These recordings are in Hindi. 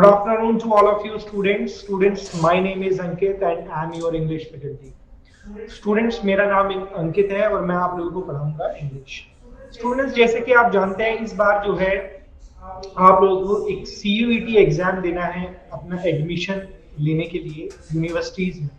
Good afternoon to all of you students. Students, my name is Ankit and I am your English faculty. Students, मेरा नाम अंकित है और मैं आप लोगों को पढ़ाऊंगा इंग्लिश. स्टूडेंट्स, जैसे कि आप जानते हैं इस बार जो है आप लोगों को एक CUET एग्जाम देना है अपना एडमिशन लेने के लिए यूनिवर्सिटीज में,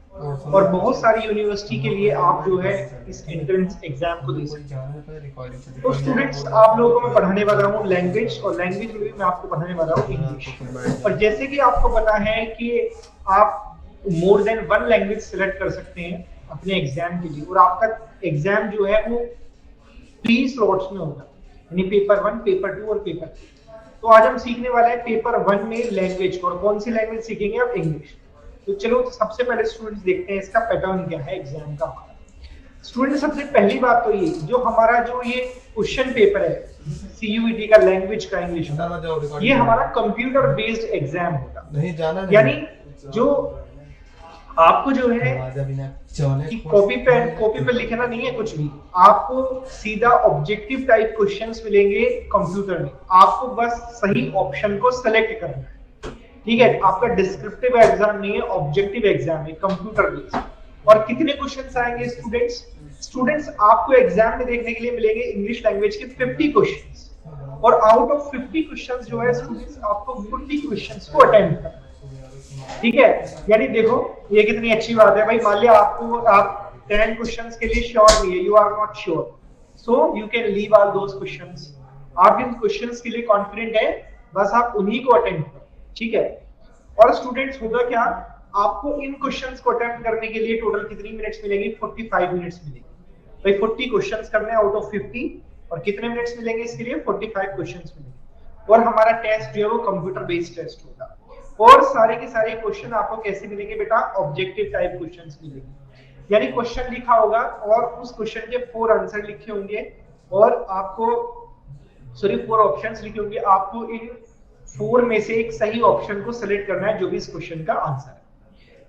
और बहुत सारी यूनिवर्सिटी के लिए आप जो है इस एंट्रेंस एग्जाम को दे सकते हैं. तो स्टूडेंट्स, आप लोगों को मैं पढ़ाने वाला हूँ लैंग्वेज, और लैंग्वेज में भी मैं आपको पढ़ाने वाला हूँ इंग्लिश. और जैसे कि आपको पता है कि आप more than one language select कर सकते हैं अपने एग्जाम के लिए, और आपका एग्जाम जो है वो 3 स्लॉट्स में होगा, यानी पेपर 1, पेपर 2 और पेपर 3. तो आज हम सीखने वाले हैं पेपर 1 में लैंग्वेज, और कौन सी लैंग्वेज सीखेंगे आप? इंग्लिश. तो चलो सबसे पहले स्टूडेंट्स देखते हैं इसका पैटर्न क्या है एग्जाम का. स्टूडेंट, सबसे पहली बात तो ये जो हमारा जो ये क्वेश्चन पेपर है CUET का लैंग्वेज का इंग्लिश का, ये हमारा कंप्यूटर बेस्ड एग्जाम होगा. यानी जो आपको जो है कि कॉपी पे लिखना नहीं है कुछ भी, आपको सीधा ऑब्जेक्टिव टाइप क्वेश्चंस मिलेंगे कंप्यूटर में. आपको बस सही ऑप्शन को सेलेक्ट करना है, ठीक है. आपका डिस्क्रिप्टिव एग्जाम नहीं है, ऑब्जेक्टिव एग्जाम है कंप्यूटर बेस्ड. और कितने क्वेश्चंस आएंगे स्टूडेंट्स आपको एग्जाम में देखने के लिए मिलेंगे इंग्लिश लैंग्वेज के 50 क्वेश्चंस, और आउट ऑफ 50 क्वेश्चंस जो है स्टूडेंट्स आपको 40 क्वेश्चंस को अटेम्प्ट करना है, ठीक है. यानी देखो ये कितनी अच्छी बात है भाई. मान लिया आप 10 क्वेश्चंस के लिए श्योर नहीं है, you are not sure, so you can leave all those questions. आप इन क्वेश्चंस के लिए कॉन्फिडेंट है, बस आप उन्हीं को अटेम्प्ट करो, ठीक है. और स्टूडेंट्स होगा क्या, आपको इन क्वेश्चंस को अटेम्प्ट करने के लिए टोटल कितनी मिनट्स मिलेंगी? 45 मिनट्स मिलेंगे भाई. 40 क्वेश्चंस करने आउट ऑफ 50, और कितने मिनट्स मिलेंगे इसके लिए? 45 क्वेश्चंस मिलेंगे. और हमारा टेस्ट जो है वो कंप्यूटर बेस्ड टेस्ट होगा. और सारे के सारे क्वेश्चन आपको कैसे मिलेंगे बेटा? ऑब्जेक्टिव टाइप क्वेश्चंस मिलेंगे. यानी क्वेश्चन लिखा होगा और उस क्वेश्चन के 4 आंसर लिखे होंगे, और आपको 4 ऑप्शंस लिखे होंगे. आपको इन 4 में से एक सही ऑप्शन को सिलेक्ट करना है जो भी इस क्वेश्चन का आंसर है,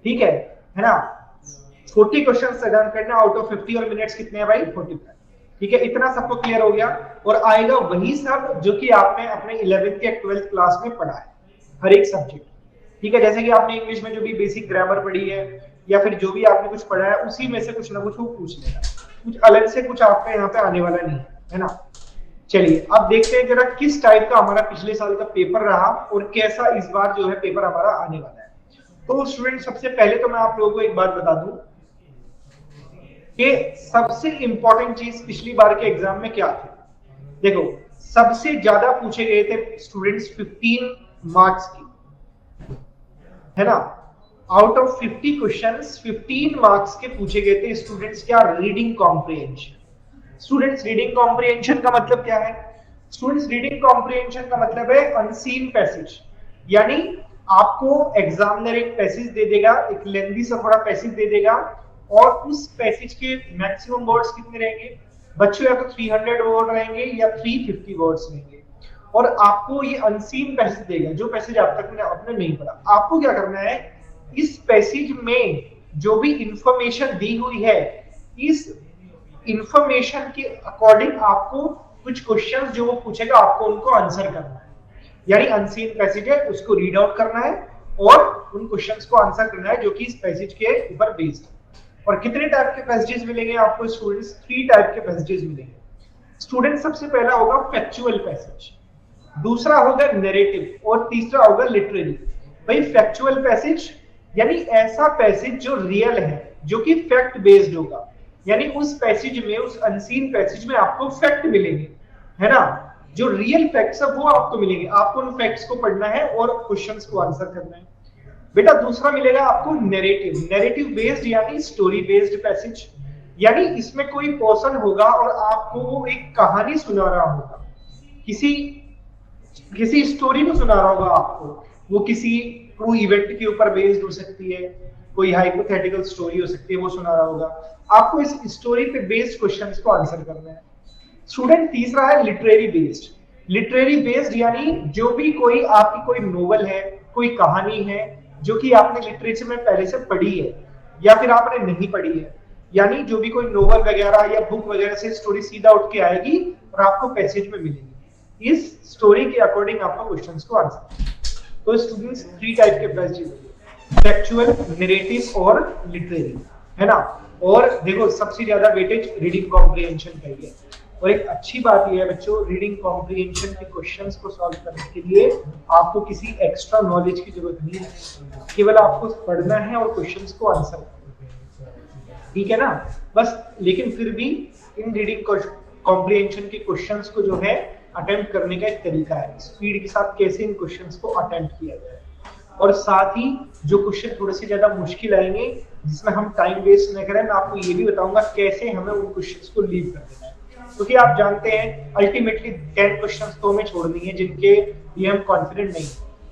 ठीक है ना. 40 क्वेश्चंस अटेम्प्ट करना आउट ऑफ 50, और मिनट्स कितने हैं भाई? 45, ठीक है. इतना सबको क्लियर हो गया. और आएगा वही सब जो कि आपने अपने 11th या 12th क्लास में पढ़ा है, हर एक सब्जेक्ट, ठीक है. जैसे कि आपने इंग्लिश में जो भी बेसिक ग्रामर पढ़ी है या फिर जो भी आपने कुछ पढ़ा है, उसी में से कुछ ना कुछ वो पूछ लेगा. कुछ अलग से कुछ आपका यहाँ पे आने वाला नहीं है ना. चलिए अब देखते हैं जरा किस टाइप का हमारा पिछले साल का पेपर रहा और कैसा इस बार जो है पेपर हमारा आने वाला है. तो स्टूडेंट, सबसे पहले तो मैं आप लोगों को एक बात बता दूं कि सबसे इंपॉर्टेंट चीज पिछली बार के एग्जाम में क्या थी. देखो, सबसे ज्यादा पूछे गए थे स्टूडेंट्स 15 मार्क्स की, है ना. आउट ऑफ 50 क्वेश्चंस 15 मार्क्स के पूछे गए थे स्टूडेंट्स. क्या? Reading comprehension. Students, reading comprehension का मतलब क्या है? स्टूडेंट्स, रीडिंग कॉम्प्रिहेंशन का मतलब है अनसीन पैसेज. यानी आपको एग्जामिनर एक पैसेज दे देगा, एक लेंथी सा थोड़ा पैसेज दे देगा, और उस पैसेज के मैक्सिमम वर्ड्स कितने रहेंगे बच्चों? या तो 300 वर्ड रहेंगे या 350 वर्ड्स रहेंगे. और आपको ये अनसीन पैसेज देगा, जो पैसेज आप तक आपने नहीं पढ़ा. आपको क्या करना है, इस पैसेज में जो भी इंफॉर्मेशन दी हुई है, इस इंफॉर्मेशन के अकॉर्डिंग आपको कुछ क्वेश्चंस जो वो पूछेगा आपको उनको आंसर करना है. यानी अनसीन पैसेज है, उसको रीड आउट करना है और उन क्वेश्चंस को आंसर करना है जो कि इस पैसेज के ऊपर बेस्ड है. और कितने टाइप के पैसेजेस मिलेंगे आपको स्टूडेंट्स? 3 टाइप के पैसेजेस मिलेंगे. स्टूडेंट, सबसे पहला होगा फैक्चुअल पैसेज, दूसरा होगा नैरेटिव, और तीसरा होगा लिटरेरी. भाई फैक्चुअल पैसेज यानी ऐसा पैसेज जो रियल है, जो कि फैक्ट बेस्ड होगा. यानी उस पैसेज में, उस अनसीन पैसेज में आपको फैक्ट मिलेंगे, है ना. जो रियल फैक्ट्स है वो आपको मिलेंगे. आपको उन फैक्ट्स को पढ़ना है और क्वेश्चंस को आंसर करना है. बेटा दूसरा मिलेगा आपको नैरेटिव. नैरेटिव बेस्ड यानी स्टोरी बेस्ड पैसेज. यानी इसमें कोई पर्सन होगा और आपको वो एक कहानी सुना रहा होगा, किसी स्टोरी को सुना रहा होगा आपको. वो किसी ट्रू इवेंट के ऊपर बेस्ड हो सकती है, कोई हाइपोथेटिकल स्टोरी हो सकती है, वो सुना रहा होगा. आपको इस स्टोरी पे बेस्ड क्वेश्चंस को आंसर करना है. स्टूडेंट, तीसरा है लिटरेरी बेस्ड. लिटरेरी बेस्ड यानी जो भी कोई आपकी कोई नोवेल है, कोई कहानी है जो कि आपने लिटरेचर में पहले से पढ़ी है या फिर आपने नहीं पढ़ी है, यानी जो भी कोई नोवेल वगैरह या बुक वगैरह से स्टोरी सीधा उठ के आएगी और आपको पैसेज में मिलेगी. इस स्टोरी के अकॉर्डिंग आपको क्वेश्चंस को आंसर. तो स्टूडेंट्स 3 टाइप के बेस्ट होंगे, फैक्चुअल, नरेटिव और लिटरेरी, है ना। और देखो सबसे ज्यादा वेटेज रीडिंग कॉम्प्रिहेंशन का ही है। और एक अच्छी बात यह है बच्चों, रीडिंग कॉम्प्रिहेंशन के क्वेश्चंस को सॉल्व करने के लिए आपको किसी एक्स्ट्रा नॉलेज की जरूरत नहीं है, केवल आपको पढ़ना है और क्वेश्चंस को आंसर करना है, ठीक है ना। बस लेकिन फिर भी इन रीडिंग कॉम्प्रिहेंशन के क्वेश्चंस को जो है अटेम्प्ट करने का एक तरीका है, स्पीड के साथ कैसे इन क्वेश्चंस को अटेम्प्ट किया जाए। और साथ ही जो क्वेश्चन थोड़े से ज्यादा मुश्किल आएंगे जिसमें हम टाइम वेस्ट न करें, मैं आपको ये भी बताऊंगा कैसे हमें उन क्वेश्चंस को लीव कर देना है, क्योंकि आप जानते हैं अल्टीमेटली 10 क्वेश्चंस तो हमें छोड़नी है जिनके लिए हम कॉन्फिडेंट नहीं,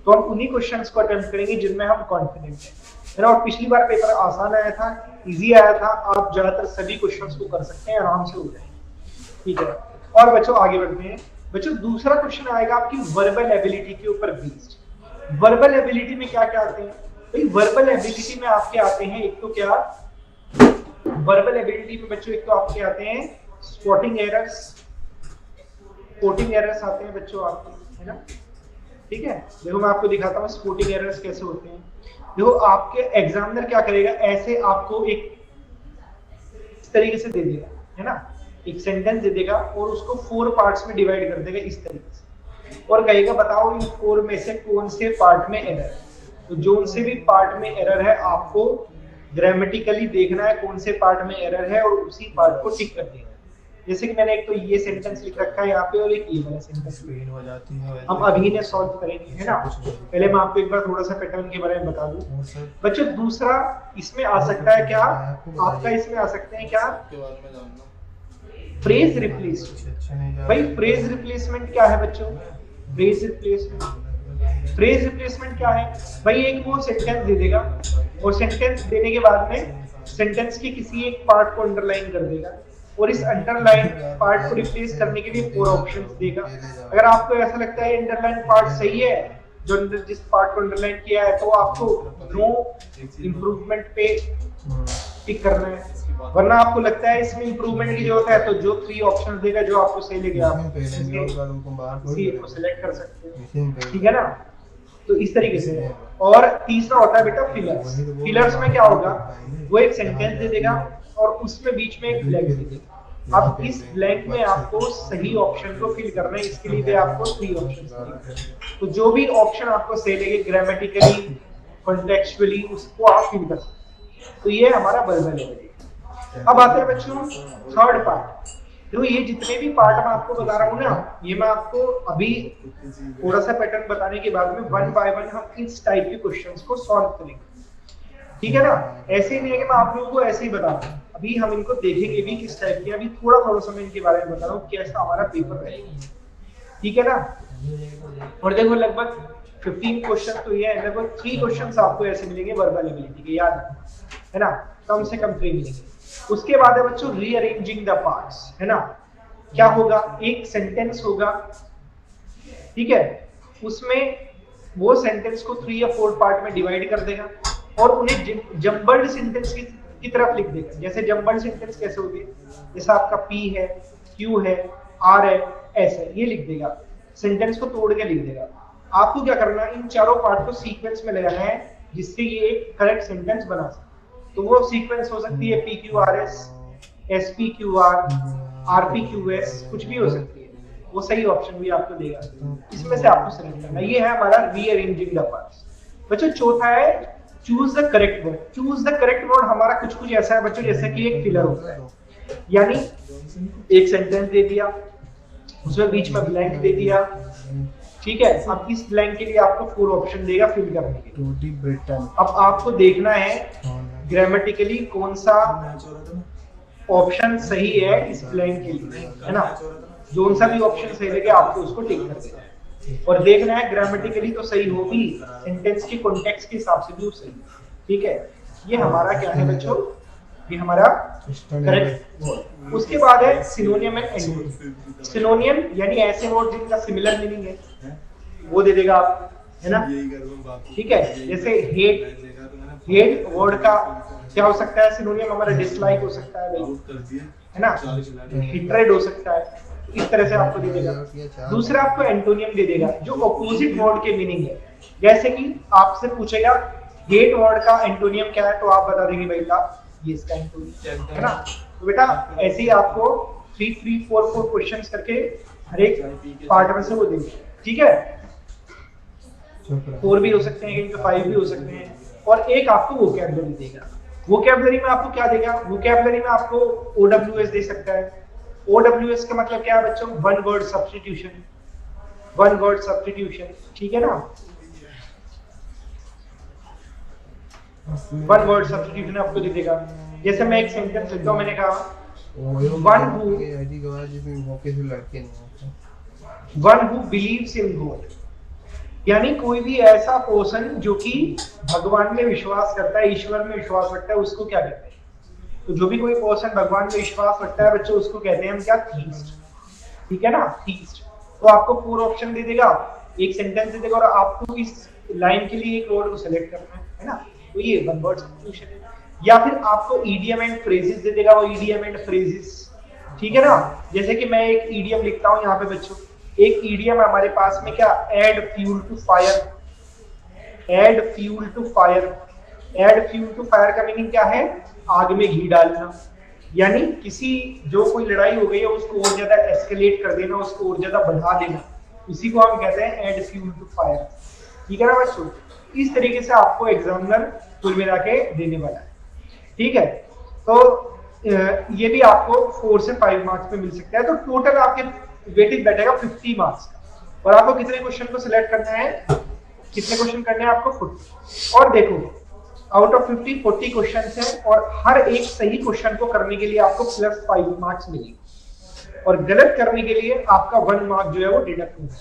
तो हम उन्हीं क्वेश्चंस को अटेम्प्ट करेंगे जिनमें हम कॉन्फिडेंट हैं, है ना। और पिछली बार पेपर आसान आया था, इजी आया था, आप ज्यादातर सभी क्वेश्चंस को कर सकते हैं, आराम से हो जाएंगे, ठीक है। और बच्चों आगे बढ़ते हैं। बच्चों दूसरा क्वेश्चन आएगा आपकी वर्बल एबिलिटी के ऊपर बेस्ड। वर्बल एबिलिटी में क्या क्या आते हैं भाई? वर्बल एबिलिटी में आपके आते हैं एक तो क्या, वर्बल एबिलिटी में बच्चों एक तो आपके आते हैं स्पॉटिंग एरर्स, कोटिंग एरर्स आते हैं बच्चों आपके, है ना, ठीक है। देखो मैं आपको दिखाता हूँ स्पॉटिंग एरर्स कैसे होते हैं। देखो आपके एग्जामिनर क्या करेगा, ऐसे आपको एक इस तरीके से दे देगा, है ना, एक सेंटेंस दे देगा और उसको 4 पार्ट्स में डिवाइड कर देगा इस तरीके से, और कहेगा बताओ इन 4 में से कौन से पार्ट में एरर है। तो जो उनसे भी पार्ट में एरर है आपको ग्रामेटिकली देखना है कौन से पार्ट में एरर है और उसी पार्ट को टिक कर देना है। जैसे कि मैंने एक तो ये सेंटेंस लिख रखा है यहाँ पे और एक ये वाला सेंटेंस हो जाती है, हम अभी ने सॉल्व करेंगे, है ना। पहले मैं आपको एक बार थोड़ा सा पैटर्न के बारे में बता दूं बच्चों। दूसरा इसमें आ सकता है क्या आपका, इसमें आ सकते हैं क्या फ्रेज रिप्लेसमेंट। भाई फ्रेज रिप्लेसमेंट क्या है बच्चों? फ्रेज रिप्लेसमेंट क्या है भाई? एक वो सेंटेंस दे देगा और सेंटेंस देने के बाद में सेंटेंस के किसी एक पार्ट को अंडरलाइन कर देगा और इस अंडरलाइन पार्ट को रिप्लेस करने के लिए 4 ऑप्शंस देगा। अगर आपको ऐसा लगता है अंडरलाइन पार्ट सही है, जो जिस पार्ट को अंडरलाइन किया है, तो आपको नो इंप्रूवमेंट पे टिक करना है। वरना आपको लगता है इसमें इंप्रूवमेंट की जरूरत है तो जो 3 ऑप्शंस देगा जो आपको सही लगे आप इसी को सिलेक्ट कर सकते हो, ठीक है ना। तो इस तरीके से। और तीसरा होता है बेटा फिलर्स। फिलर्स में क्या होगा, वो एक सेंटेंस दे देगा और उसमें बीच में एक ब्लैंक दे देगा। अब इस ब्लैंक में आपको सही ऑप्शन को फिल करना है, इसके लिए आपको 3 ऑप्शंस देंगे। तो जो भी ऑप्शन आपको सही लगे ग्रामेटिकली कॉन्टेक्चुअली उसको आप फिल कर सकते हैं। तो ये हमारा वर्बल एबिलिटी। अब आते हैं बच्चों थर्ड पार्ट। तो ये जितने भी पार्ट मैं आपको बता रहा हूँ ना, ये मैं आपको अभी थोड़ा सा पैटर्न बताने के बाद में 1 बाय 1 हम इस टाइप के क्वेश्चंस को सॉल्व करेंगे, ठीक है ना। ऐसे ही नहीं है कि मैं आप लोगों को ऐसे ही बता रहा हूँ, अभी हम इनको देखेंगे भी किस टाइप के। अभी थोड़ा थोड़ा सा मैं इनके बारे में बता रहा हूँ कैसा हमारा पेपर रहेगा, ठीक है ना। और देखो लगभग 15 क्वेश्चन तो ये है, लगभग 3 क्वेश्चन आपको ऐसे मिलेंगे वर्बल एबिलिटी के, याद है ना, कम से कम 3 मिलेंगे। उसके बाद है बच्चों रीअरेंजिंग द पार्ट्स, है ना। क्या होगा, एक सेंटेंस होगा, ठीक है, उसमें वो सेंटेंस को 3 या 4 पार्ट में डिवाइड कर देगा और उन्हें जम्बल्ड सेंटेंस की तरफ लिख देगा। जैसे जम्बल्ड सेंटेंस कैसे होगी, जैसे आपका P है, Q है, R है, S है, ये लिख देगा, सेंटेंस को तोड़ के लिख देगा। आपको क्या करना है, इन चारों पार्ट को सीक्वेंस में लगाना है जिससे ये एक करेक्ट सेंटेंस बना सके। तो वो सीक्वेंस हो सकती है PQRS, SPQR, RPQS, कुछ भी हो सकती है, वो सही ऑप्शन भी आपको देगा, इसमें से आपको सेलेक्ट करना है। ये है हमारा रीअरेंजिंग द पार्ट्स। बच्चों चौथा है choose the correct word. Choose the correct word हमारा कुछ ऐसा है बच्चों, जैसे कि एक फिलर होता है, यानी एक सेंटेंस दे दिया, उसमें बीच में ब्लैंक दे दिया, ठीक है। अब इस ब्लैंक के लिए आपको 4 ऑप्शन देगा फिल करने के लिए। अब आपको देखना है ग्रामेटिकली कौन सा ऑप्शन सही है इस ब्लैंक के लिए, है ना। जो सा भी ऑप्शन सही लगे आपको उसको टिक कर देना और देखना है ग्रामेटिकली तो सही हो भी, सेंटेंस की कॉन्टेक्स्ट के हिसाब से भी सही, ठीक है। ये हमारा क्या है बच्चों, ये हमारा करेक्ट वर्ड। उसके बाद है सिनोनियम एंड एंटोनिम। सिनोनियम यानी ऐसे वर्ड जिनका सिमिलर मीनिंग है वो दे देगा आप, है ना, ठीक है। जैसे हेट वर्ड का क्या हो सकता है सिनोनियम, हमारा डिसलाइक हो सकता है, है ना, हेट्रेड हो सकता है। इस तरह से आपको दे देगा। दूसरा आपको एंटोनियम दे देगा जो ऑपोजिट वर्ड के मीनिंग है। जैसे कि आपसे पूछेगा गेट वर्ड का एंटोनियम क्या है, तो आप बता देंगे बेटा ये इसका एंटोनियम है ना। तो बेटा ऐसे ही आपको 3 3 4 4 क्वेश्चंस करके हर एक पार्ट में से वो देंगे, ठीक है। 4 भी हो सकते हैं, इनके 5 भी हो सकते हैं। और एक आपको वोकैबुलरी देगा। वोकैबुलरी में आपको क्या देगा? वोकैबुलरी में आपको OWS दे सकता है। OWS का मतलब क्या है बच्चों? One word substitution, one word substitution, ठीक है ना। वन वर्ड सब्स्टिट्यूशन आपको दे देगा। जैसे मैं एक सेंटेंस लिखता हूं, मैंने कहा one who believes in God, यानी कोई भी ऐसा पर्सन जो कि भगवान में विश्वास करता है, ईश्वर में विश्वास रखता है, उसको क्या कहते हैं? तो जो भी कोई पर्सन भगवान में विश्वास रखता है बच्चों, उसको कहते हैं हम क्या? थीस्ट, ठीक है ना, थीस्ट। तो आपको 4 ऑप्शन दे देगा, एक सेंटेंस दे देगा और आपको इस लाइन के लिए एक वर्ड को सिलेक्ट करना है ना। तो ये वन वर्ड सब्स्टिट्यूशन है। या फिर आपको ईडियम एंड फ्रेजेस दे देगा, वो ईडियम एंड फ्रेजेस, ठीक है ना। जैसे कि मैं एक ईडियम लिखता हूं यहाँ पे बच्चों, एक ईडियम हमारे पास में क्या? Add fuel to fire, add fuel to fire. Add fuel to fire का मीनिंग क्या है? आग में घी डालना, यानी किसी जो कोई लड़ाई हो गई है उसको और ज्यादा एस्केलेट कर देना, उसको और ज्यादा बढ़ा देना, उसी को हम कहते हैं ऐड फ्यूल टू फायर, ठीक है ना बच्चों। इस तरीके से आपको एग्जामिनर कुल मिला के देने वाला है, ठीक है। तो ये भी आपको 4 से 5 मार्क्स पे मिल सकता है। तो टोटल आपके वेटेज बैठेगा 50 मार्क्स का। और आपको कितने क्वेश्चन को सिलेक्ट करना है? कितने क्वेश्चन करने हैं आपको? 40। और देखो आउट ऑफ 50 40 क्वेश्चन है और हर एक सही क्वेश्चन को करने के लिए आपको +5 मार्क्स मिलेंगे और गलत करने के लिए आपका 1 मार्क जो है वो डिडक्ट होगा।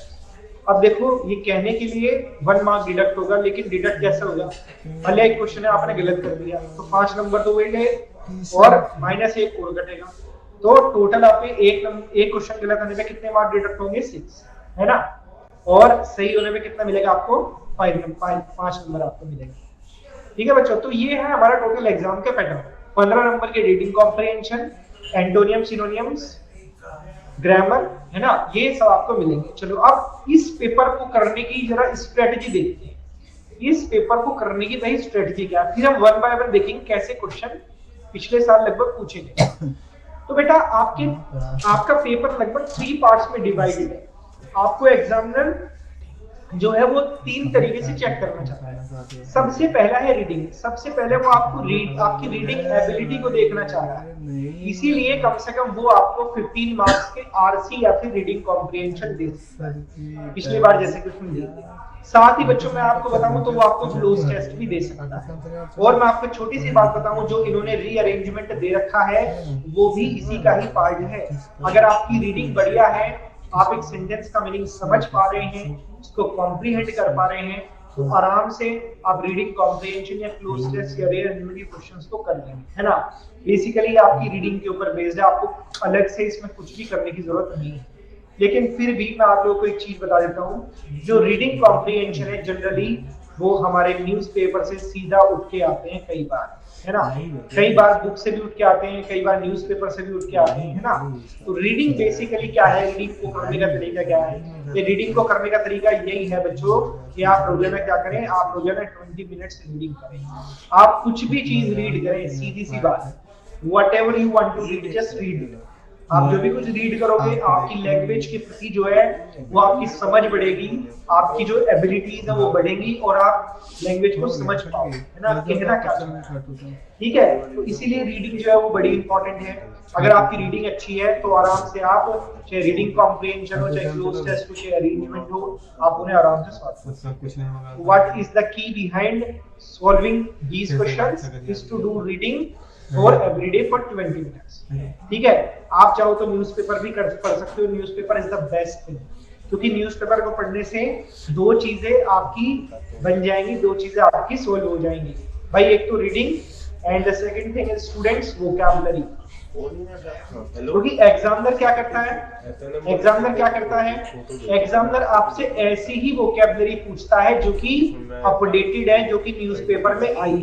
अब देखो ये कहने के लिए 1 मार्क डिडक्ट होगा, लेकिन डिडक्ट कैसे होगा? भले एक क्वेश्चन है आपने गलत कर दिया तो 5 नंबर तो वही गए और -1 और घटेगा। तो टोटल आपके एक क्वेश्चन गलत होने पे कितने मार्क डिडक्ट होंगे? 6, है ना। और सही होने पे कितना मिलेगा आपको? 5 नंबर आपको मिलेगा, ठीक है बच्चों। तो ये है हमारा टोटल एग्जाम का पैटर्न। 15 नंबर के reading comprehension, antonym, synonyms, grammar, है ना, ये सब आपको मिलेंगे। चलो अब इस पेपर को करने की जरा स्ट्रेटजी देखते हैं। इस पेपर को करने की भाई स्ट्रेटजी क्या है, फिर हम 1 बाय 1 देखेंगे कैसे क्वेश्चन पिछले साल लगभग पूछे गए। तो बेटा आपका पेपर लगभग 3 पार्ट्स में डिवाइडेड है। आपको एग्जामिनर जो है वो 3 तरीके से चेक करना चाहता है। सबसे पहला है रीडिंग। सबसे पहले वो आपको आपकी रीडिंग एबिलिटी को देखना चाह रहा है, इसीलिए कम से कम वो आपको 15 मार्क्स के आरसी या फिर रीडिंग कॉम्प्रिहेंशन दे सकता है, पिछली बार जैसे क्वेश्चन दिए। साथ ही बच्चों मैं आपको बताऊं तो वो आपको क्लोज टेस्ट भी दे सकता है। और मैं आपको छोटी सी बात बताऊं, जो इन्होंने रीअरेंजमेंट दे रखा है वो भी इसी का ही पार्ट है। अगर आपकी रीडिंग बढ़िया है, आप एक सेंटेंस का मीनिंग समझ पा रहे हैं, उसको कॉम्प्रिहेंड कर पा रहे हैं, तो आराम से आप रीडिंग कॉम्प्रिहेंशन या क्लोज टेस्ट या रीअरेंजमेंट के क्वेश्चंस को कर लेंगे, है ना। बेसिकली आपकी रीडिंग के ऊपर बेस्ड है, आपको अलग से इसमें कुछ भी करने की जरूरत नहीं है। लेकिन फिर भी मैं आप लोगों को एक चीज बता देता हूँ, जो रीडिंग कॉम्प्रिहेंशन है जनरली वो हमारे न्यूज़पेपर से सीधा उठ के आते हैं कई बार, है ना। कई बार बुक से भी उठ के आते हैं, कई बार न्यूज़पेपर से भी उठ के आते हैं, है ना। तो रीडिंग बेसिकली क्या है, रीडिंग को करने का तरीका क्या है? ये रीडिंग को करने का तरीका यही है बच्चों कि आप रोजाना क्या करें, आप रोजाना 20 मिनट्स रीडिंग करें। आप कुछ भी चीज रीड करें, सीधी सी बात है, whatever you want to read just read. आप जो भी कुछ रीड करोगे आपकी लैंग्वेज के प्रति जो है वो आपकी समझ बढ़ेगी, आपकी जो एबिलिटीज है वो बढ़ेंगी और आप लैंग्वेज को समझ पाओगे, है ना, कहना क्या चाहते हैं, ठीक है। तो इसीलिए रीडिंग जो है वो बड़ी इंपॉर्टेंट है। अगर आपकी रीडिंग अच्छी है तो आराम से आप चाहे रीडिंग कॉम्प्रिहेंशन हो, चाहे क्लोज टेस्ट हो, चाहे अरेंजमेंट हो, आप उन्हें आराम से सॉल्व कर सकते हैं। What is the key behind solving these questions is to do reading for everyday for 20 minutes, ठीक है। आप चाहो तो न्यूज़पेपर भी पढ़ सकते हो। Newspaper is the best thing, क्योंकि न्यूज़पेपर को पढ़ने से 2 चीजें आपकी बन जाएंगी, 2 चीजें आपकी सोल्व हो जाएंगी भाई। एक तो reading and the second thing is students vocabulary. क्योंकि एग्जामिनर क्या करता है, एग्जामिनर आपसे ऐसी ही वोकैबुलरी पूछता है जो कि अपडेटेड है, जो कि न्यूज़पेपर में आई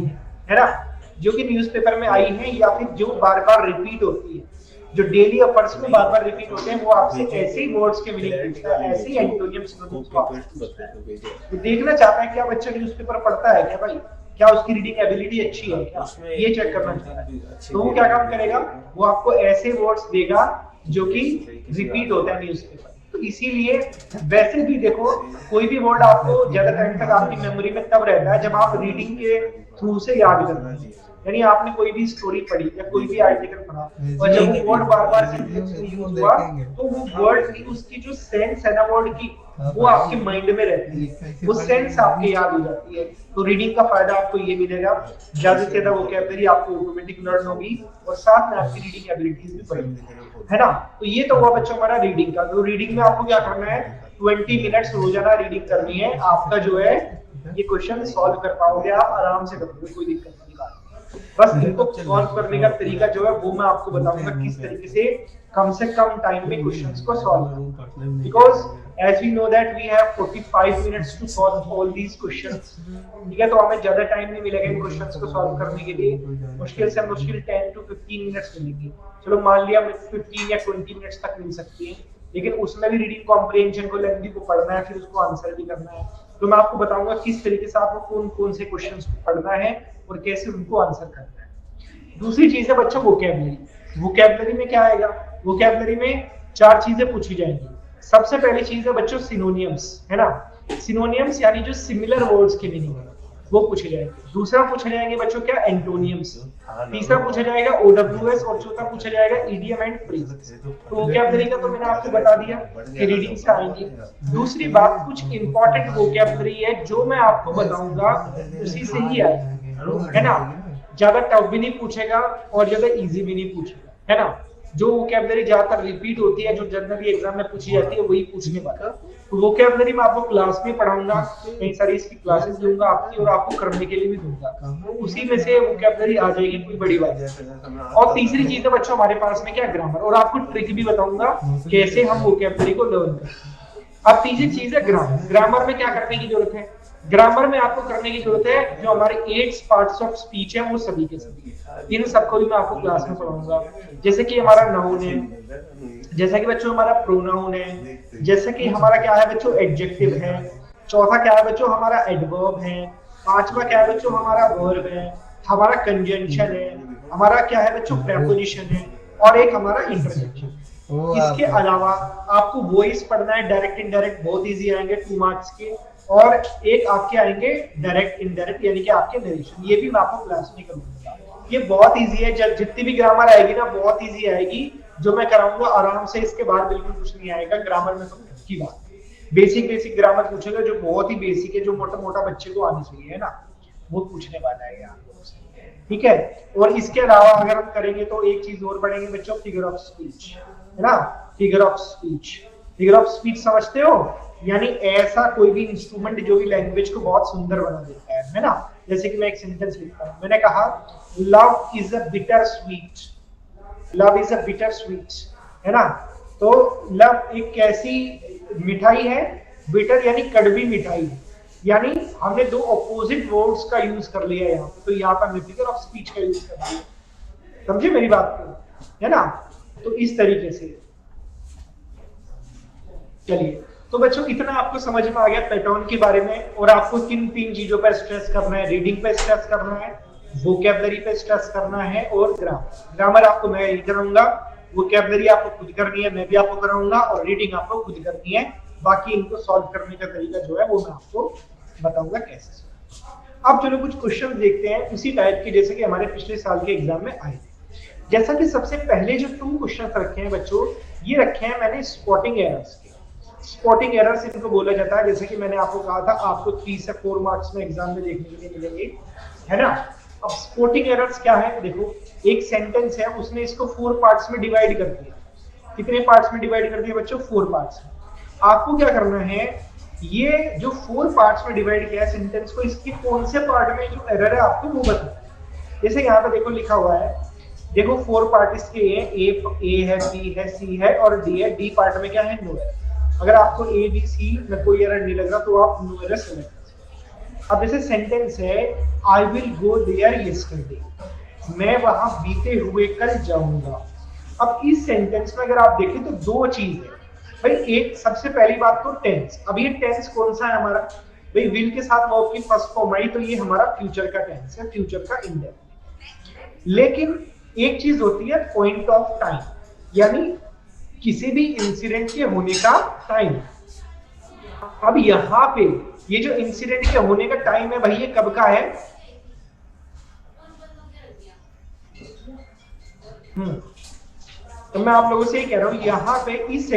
है ना, जो कि न्यूज़पेपर में आई है या फिर जो बार-बार रिपीट होती है। जो डेली अपर्स में बार बार रिपीट होते हैं, वो आपसे ऐसे ही वर्ड्स के मीनिंग पूछता है, ऐसे ही एंटोनियम सिनोनिम्स को आपसे पूछता है। तो देखना चाहता है क्या बच्चा न्यूज़पेपर पढ़ता है क्या भाई, क्या उसकी रीडिंग एबिलिटी अच्छी है क्या, ये चेक करना चाहता है। तो वो क्या काम करेगा, वो आपको ऐसे वर्ड्स देगा जो कि रिपीट होता है न्यूज़पेपर। तो इसीलिए वैसे भी देखो, कोई भी वर्ड आपको ज्यादा टाइम तक आपकी मेमोरी में तब रहता है जब आप रीडिंग के थ्रू से याद करते हैं। यानी आपने कोई भी स्टोरी पढ़ी या कोई भी आर्टिकल पढ़ा और जब वो वर्ड बार बार सेंटेंस में यूज हुआ, तो वो वर्ड की उसकी जो सेंस है ना वर्ड की, वो आपके माइंड में रहती है, वो सेंस आपके याद हो जाती है। तो रीडिंग का फायदा आपको ये मिलेगा, ज्यादा से ज्यादा वोकैबुलरी आपको ऑटोमेटिक लर्न होगी और साथ में आपकी रीडिंग एबिलिटीज भी बढ़ेंगी, है ना। तो ये तो हुआ बच्चों हमारा रीडिंग का। तो रीडिंग में आपको क्या करना है, 20 मिनट्स रोजाना रीडिंग करनी है। आपका जो है ये क्वेश्चन सॉल्व कर पाओगे आप, आराम से करोगे, कोई दिक्कत नहीं बात। बस इनको सॉल्व करने का तरीका जो है वो मैं आपको बताऊंगा किस तरीके से कम टाइम में क्वेश्चंस को सॉल्व करें, because as we know that we have 45 minutes to solve all these questions, ठीक है। तो हमें ज्यादा टाइम नहीं मिलेगा इन क्वेश्चंस को सॉल्व करने के लिए, मुश्किल से मुश्किल 10 to 15 मिनट्स मिलेंगे। चलो मान लिया 15 या 20 मिनट्स तक मिल सकती है, लेकिन उसमें भी रीडिंग कॉम्प्रिहेंशन को, लैंग्वेज को पढ़ना है, फिर उसको आंसर भी करना है। तो मैं आपको बताऊंगा किस तरीके से आपको कौन कौन से क्वेश्चंस को पढ़ना है और कैसे उनको आंसर करना है। दूसरी चीज है बच्चों वोकैबुलरी। वोकैबुलरी में क्या आएगा, वोकैबुलरी में 4 चीजें पूछी जाएंगी। सबसे पहली चीज है बच्चों सिनोनियम्स, है ना। सिनोनियम्स यानी जो सिमिलर वर्ड्स के मीनिंग है वो पूछे जाएंगे। दूसरा पूछे जाएंगे बच्चों क्या, एंटोनियम्स। तीसरा पूछा जाएगा ओडब्ल्यूएस और चौथा पूछा जाएगा इडियम एंड फ्रेजेस। तो वोकैबुलरी का तो मैंने आपको बता दिया कि रीडिंग से आएंगे। दूसरी बात, कुछ इंपॉर्टेंट वोकैबुलरी है जो मैं आपको बताऊंगा, उसी से ही आएगा, है ना। ज्यादा टफ भी नहीं पूछेगा और ज्यादा इजी भी नहीं पूछेगा, है ना। जो वोकैबुलरी ज्यादातर रिपीट होती है, जो जनरली एग्जाम में पूछी जाती है, वही पूछने वाला। तो वोकैबुलरी में आपको क्लास में पढ़ाऊंगा, कई सारी इसकी क्लासेस दूंगा आपकी और आपको करने के लिए भी दूंगा, तो उसी में से वोकैबुलरी आ जाएगी, कोई बड़ी बात नहीं। और तीसरी चीज है बच्चों हमारे पास में क्या, ग्रामर। और आपको ट्रिक भी बताऊंगा कैसे हम वोकैबुलरी को लर्न करें। अब तीसरी चीज है ग्रामर। ग्रामर में क्या करने की जरूरत है, ग्रामर में आपको करने की जरूरत है जो हमारे 8 पार्ट्स ऑफ स्पीच है वो सभी के सभी, इन सबको भी मैं आपको क्लास में पढ़ाऊंगा। जैसे कि हमारा नाउन है, जैसा कि बच्चों हमारा प्रोनाउन है, जैसे कि हमारा क्या है बच्चों एडजेक्टिव है, चौथा क्या है बच्चों हमारा एडवर्ब है, पांचवा क्या है बच्चों हमारा वर्ब है, हमारा कंजंक्शन है, हमारा क्या है बच्चों प्रेपोजिशन है, और एक हमारा इंटरजेक्शन। इसके अलावा आपको वॉइस पढ़ना है, डायरेक्ट इनडायरेक्ट बहुत इजी आएंगे 2 मार्क्स के, और एक आपके आएंगे डायरेक्ट इनडायरेक्ट यानी कि आपके नरेशन, ये भी मैं आपको क्लास में करूंगा। ये बहुत इजी है, जब जितनी भी ग्रामर आएगी ना बहुत इजी आएगी, जो मैं कराऊंगा आराम से, इसके बाद बिल्कुल कुछ नहीं आएगा ग्रामर में। तो की बात बेसिक ग्रामर पूछेगा जो बहुत ही बेसिक है, जो मोटा बच्चे को आनी चाहिए, है ना, वो पूछने वाला है यहाँ, ठीक है। और इसके अलावा अगर हम करेंगे तो एक चीज और पढ़ेंगे बच्चों, फिगर ऑफ स्पीच, है ना। Figure of speech, figure of speech समझते हो, यानी ऐसा कोई भी इंस्ट्रूमेंट जो भी लैंग्वेज को बहुत सुंदर बना देता है ना। जैसे कि मैं एक सेंटेंस लिखता हूं, मैंने कहा love is a bitter sweet, love is a bitter sweet, है ना। तो लव एक कैसी मिठाई है, बिटर यानी कड़वी मिठाई, यानी हमने 2 ऑपोजिट वर्ड्स का यूज कर लिया यहाँ पे। तो यहाँ पर हमने फिगर ऑफ स्पीच का यूज कर लिया, समझे मेरी बात को, है ना। तो इस तरीके से चलिए, तो बच्चों इतना आपको समझ में आ गया पैटर्न के बारे में, और आपको किन 3 चीजों पर स्ट्रेस करना है, रीडिंग पे स्ट्रेस करना है, वोकैबुलरी पे स्ट्रेस करना है, और ग्रामर। ग्रामर आपको मैं ही कराऊंगा, वोकैबुलरी आपको खुद करनी है, मैं भी आपको कराऊंगा, और रीडिंग आपको खुद करनी है। बाकी इनको सॉल्व करने का तरीका जो है वो मैं आपको बताऊंगा कैसे। अब चलो कुछ क्वेश्चन देखते हैं उसी टाइप के जैसे कि हमारे पिछले साल के एग्जाम में आए थे। जैसा कि सबसे पहले जो 2 क्वेश्चन रखे हैं बच्चों, ये रखे हैं मैंने स्पॉटिंग एरर्स के। स्पॉटिंग एरर्स इनको बोला जाता है, जैसे कि मैंने आपको कहा था आपको 3 से 4 मार्क्स में एग्जाम में देखने के लिए मिलेंगे, है ना। अब स्पॉटिंग एरर्स क्या है, देखो एक सेंटेंस है, उसने इसको 4 पार्ट्स में डिवाइड कर दिया। कितने पार्ट्स में डिवाइड कर दिया बच्चों, 4 पार्ट्स में। आपको क्या करना है, ये जो 4 पार्ट्स में डिवाइड किया है सेंटेंस को, इसके कौन से पार्ट में जो एरर है आपको वो बताना है। जैसे यहाँ पे देखो लिखा हुआ है, देखो 4 पार्ट इसके ए है, बी है, सी है और डी है। डी पार्ट में क्या है, नो एरर। अगर आपको ए बी सी में कोई एरर नहीं लग रहा तो आप नो एरर सेलेक्ट। अब जैसे सेंटेंस है, I will go there yesterday, मैं वहां बीते हुए कल जाऊंगा। अब इस सेंटेंस में अगर आप देखें तो दो चीज है भाई। एक सबसे पहली बात तो टेंस। अब ये टेंस कौन सा है हमारा भाई, विल के साथ वर्ब की फर्स्ट फॉर्म आई तो ये हमारा फ्यूचर का टेंस है, फ्यूचर का इंडेफिनिट। लेकिन एक चीज होती है पॉइंट ऑफ टाइम, यानी किसी भी इंसिडेंट के होने का टाइम। अब यहां पे ये जो इंसिडेंट के होने का टाइम है भाई, ये कब का है? तो मैं आप लोगों से ये कह रहा हूं, यहां पे इस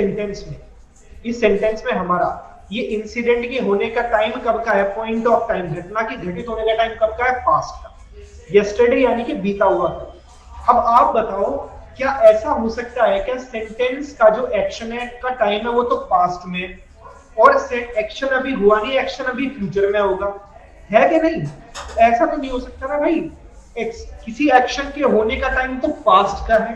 सेंटेंस में हमारा ये इंसिडेंट के होने का टाइम कब का है? पॉइंट ऑफ टाइम, घटना की घटित होने का टाइम कब का है? पास्ट का, यस्टरडे यानी कि बीता हुआ था। अब आप बताओ क्या ऐसा हो सकता है क्या सेंटेंस का जो एक्शन है का टाइम है वो तो पास्ट में, और एक्शन अभी हुआ नहीं, एक्शन अभी फ्यूचर में होगा, है कि नहीं? ऐसा तो नहीं हो सकता ना भाई। किसी एक्शन के होने का टाइम तो पास्ट का है,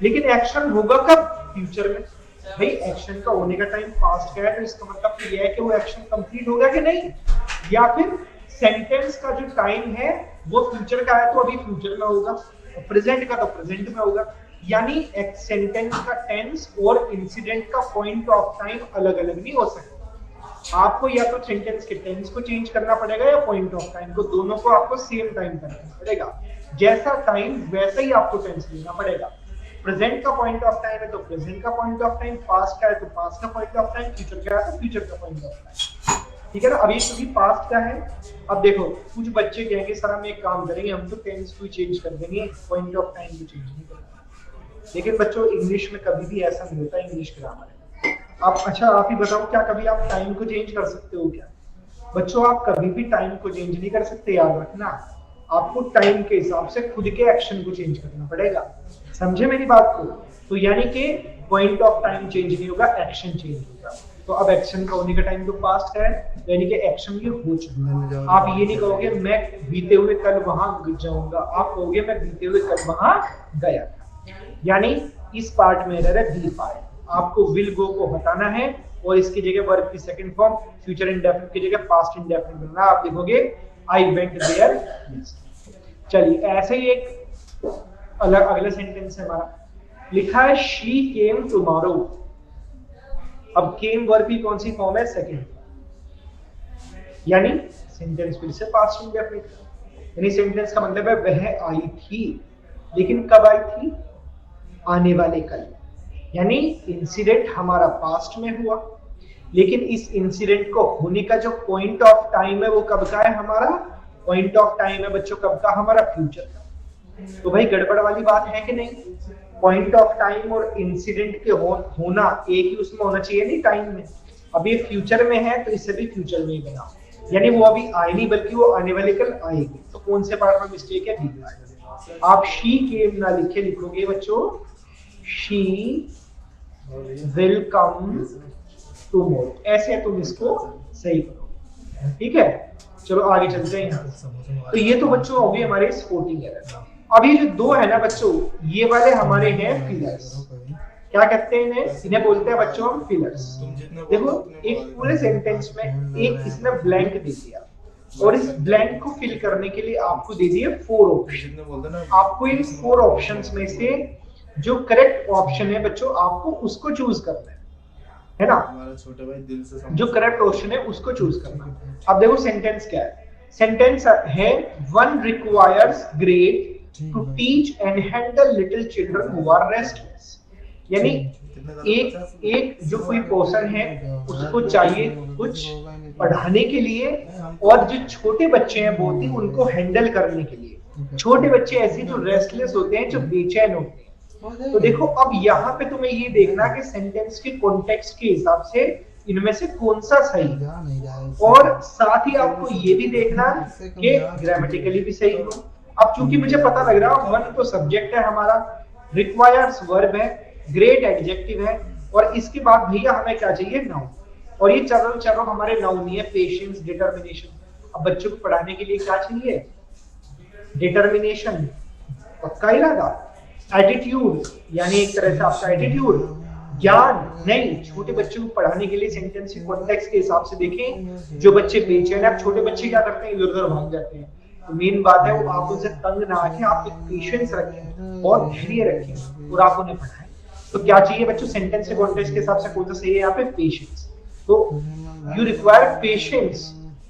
लेकिन एक्शन होगा कब? फ्यूचर में। भाई एक्शन का होने का टाइम पास्ट का है तो इसका मतलब तो यह है कि वो एक्शन कंप्लीट होगा कि नहीं, या फिर सेंटेंस का जो टाइम है वो फ्यूचर का है तो अभी फ्यूचर में होगा, और प्रेजेंट का तो प्रेजेंट में होगा। यानी एक सेंटेंस का टेंस और इंसिडेंट का पॉइंट ऑफ टाइम अलग अलग नहीं हो सकता। आपको या तो सेंटेंस के टेंस को चेंज करना पड़ेगा या पॉइंट ऑफ टाइम को, दोनों को आपको सेम टाइम करना पड़ेगा। जैसा टाइम वैसा ही आपको टेंस लेना पड़ेगा। प्रेजेंट का पॉइंट ऑफ टाइम है तो प्रेजेंट का पॉइंट ऑफ टाइम, पास्ट का है तो पास्ट का पॉइंट ऑफ टाइम, फ्यूचर का है तो फ्यूचर का पॉइंट ऑफ टाइम। ठीक है ना? अब ये क्योंकि पास्ट का है, अब देखो कुछ बच्चे कहेंगे सर हम एक काम करेंगे, हम तो टेंस को चेंज कर देंगे, पॉइंट ऑफ टाइम को चेंज नहीं करेंगे। लेकिन बच्चों इंग्लिश में कभी भी ऐसा नहीं होता, इंग्लिश ग्रामर है। आप अच्छा आप ही बताओ क्या कभी आप टाइम को चेंज कर सकते हो क्या? बच्चों आप कभी भी टाइम को चेंज नहीं कर सकते, याद रखना। आपको टाइम के हिसाब से खुद के एक्शन को चेंज करना पड़ेगा, समझे मेरी बात को? तो यानी कि पॉइंट ऑफ टाइम चेंज नहीं होगा, एक्शन चेंज होगा। तो अब एक्शन का होने का टाइम तो पास्ट है, यानी कि एक्शन ये हो चुका। आप ये नहीं कहोगे मैं बीते हुए कल वहां जाऊंगा, आप कहोगे मैं बीते हुए कल वहां गया था। यानी इस पार्ट में एरर है, बी पार्ट। आपको विल गो को हटाना है और इसकी जगह वर्ब की सेकंड फॉर्म फ्यूचर इंडेफिनिट की जगह पास्ट इंडेफिनिट बनना। आप देखोगे आई वेंट देयर। चलिए ऐसे ही एक अलग अगला सेंटेंस है हमारा, लिखा है शी केम टुमारो। अब केम वर्ब की कौन सी फॉर्म है? सेकंड, यानी सेंटेंस फिर से पास्ट इंडेफिनिट, यानी सेंटेंस का मतलब है वह आई थी, लेकिन कब आई थी? आने वाले कल। यानी इंसिडेंट हमारा पास्ट में हुआ, लेकिन इस इंसिडेंट को होने का जो पॉइंट ऑफ टाइम है वो कब का है? हमारा पॉइंट ऑफ टाइम है बच्चों कब का? हमारा फ्यूचर का। तो भाई गड़बड़ वाली बात है कि नहीं? पॉइंट ऑफ टाइम और इंसिडेंट के होना एक ही उसमें होना चाहिए नहीं, टाइम में। अब ये फ्यूचर में है तो इससे भी फ्यूचर में ही बना, यानी वो अभी आए नहीं बल्कि वो आने वाले कल आएगी। तो कौन से पार्ट में मिस्टेक है? बी। आप शी केम ना लिखे, लिखोगे बच्चों शी विल कम टुमारो, ऐसे तुम इसको सही करो। ठीक है, चलो आगे चलते हैं यहाँ। तो ये तो बच्चों हो गई हमारे स्पोर्टिंग एरर। अब ये जो दो है ना बच्चों, ये वाले हमारे हैं फिलर्स। क्या कहते हैं इन्हें? इन्हें बोलते हैं बच्चों हम फिलर्स। देखो एक पूरे सेंटेंस में एक इसने ब्लैंक दे दिया, और इस ब्लैंक को फिल करने के लिए आपको दे दिए 4 ऑप्शन। आपको इन 4 ऑप्शंस में से जो करेक्ट ऑप्शन है बच्चों आपको उसको चूज करना है ना? हमारा छोटे भाई दिल से जो करेक्ट ऑप्शन है उसको चूज करना। अब देखो सेंटेंस क्या है? सेंटेंस है one requires great to teach and handle little children who are restless. यानी एक जो कोई पर्सन है उसको चाहिए कुछ पढ़ाने के लिए, और जो छोटे बच्चे हैं बहुत ही उनको हैंडल करने के लिए। छोटे बच्चे ऐसे जो रेस्टलेस होते हैं, जो बेचैन होते हैं। तो देखो अब यहाँ पे तुम्हें ये देखना कि सेंटेंस के कॉन्टेक्स्ट के हिसाब से इनमें से कौन सा सही है, और साथ ही आपको ये भी देखना कि ग्रामेटिकली भी सही हो। अब चूंकि मुझे पता लग रहा है वन तो सब्जेक्ट है हमारा, रिक्वायर्स वर्ब है, ग्रेट एडजेक्टिव है, और इसके बाद भैया हमें क्या चाहिए? नाउन। और ये चलो हमारे नाउन ही है, पेशेंस, डिटर्मिनेशन। अब बच्चों को पढ़ाने के लिए क्या चाहिए? डिटर्मिनेशन, पक्का इरादा, एटीट्यूड, यानी एक तरह से आपका एटीट्यूड, ज्ञान नहीं। छोटे बच्चों को पढ़ाने के लिए सेंटेंस के कॉन्टेक्स्ट के हिसाब से देखें। जो बच्चे बेचैन हैं, अब छोटे बच्चे क्या करते हैं? इधर उधर भाग जाते हैं, तो मेन बात है वो आप उनसे तंग ना आके आप एक पेशेंस रखें और धैर्य रखें और आप उन्हें पढ़ाएं। तो क्या चाहिए बच्चों, सेंटेंस के कॉन्टेक्स्ट के हिसाब से कौन सा सही है यहाँ पे, पेशेंस। तो you require patience